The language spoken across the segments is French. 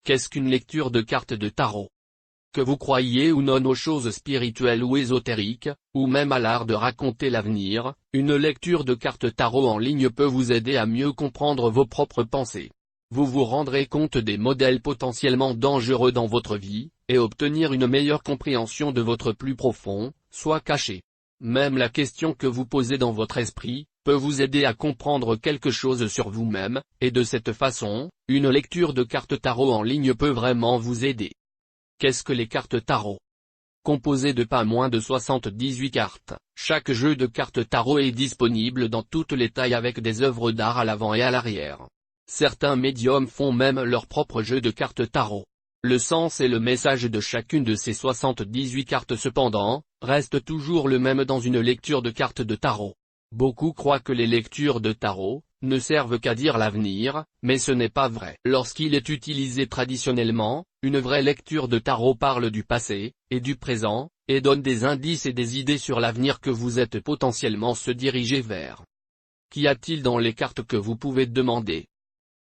Qu'est-ce qu'une lecture de cartes de tarot? Que vous croyiez ou non aux choses spirituelles ou ésotériques, ou même à l'art de raconter l'avenir, une lecture de cartes tarot en ligne peut vous aider à mieux comprendre vos propres pensées. Vous vous rendrez compte des modèles potentiellement dangereux dans votre vie, et obtenir une meilleure compréhension de votre plus profond, soit caché. Même la question que vous posez dans votre esprit, peut vous aider à comprendre quelque chose sur vous-même, et de cette façon, une lecture de cartes tarot en ligne peut vraiment vous aider. Qu'est-ce que les cartes tarot? Composé de pas moins de 78 cartes, chaque jeu de cartes tarot est disponible dans toutes les tailles avec des œuvres d'art à l'avant et à l'arrière. Certains médiums font même leur propre jeu de cartes tarot. Le sens et le message de chacune de ces 78 cartes cependant, reste toujours le même dans une lecture de cartes de tarot. Beaucoup croient que les lectures de tarot ne servent qu'à dire l'avenir, mais ce n'est pas vrai. Lorsqu'il est utilisé traditionnellement, une vraie lecture de tarot parle du passé, et du présent, et donne des indices et des idées sur l'avenir que vous êtes potentiellement se diriger vers. Qu'y a-t-il dans les cartes que vous pouvez demander?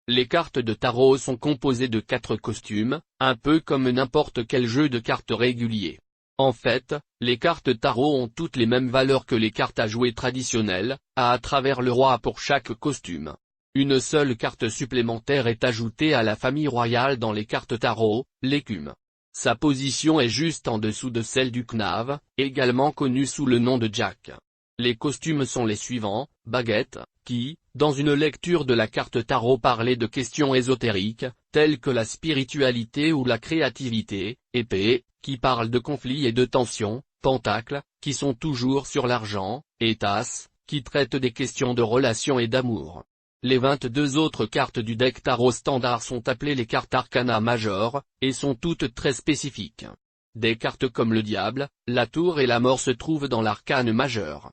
Les cartes de tarot sont composées de 4 costumes, un peu comme n'importe quel jeu de cartes régulier. En fait, les cartes tarot ont toutes les mêmes valeurs que les cartes à jouer traditionnelles, à travers le roi pour chaque costume. Une seule carte supplémentaire est ajoutée à la famille royale dans les cartes tarot, l'écume. Sa position est juste en dessous de celle du knave, également connu sous le nom de Jack. Les costumes sont les suivants: baguette, qui, dans une lecture de la carte tarot parlait de questions ésotériques, telles que la spiritualité ou la créativité; épée, qui parle de conflits et de tensions; pentacle, qui sont toujours sur l'argent; et tasse, qui traite des questions de relations et d'amour. Les 22 autres cartes du deck tarot standard sont appelées les cartes arcana majeures, et sont toutes très spécifiques. Des cartes comme le diable, la tour et la mort se trouvent dans l'arcane majeur.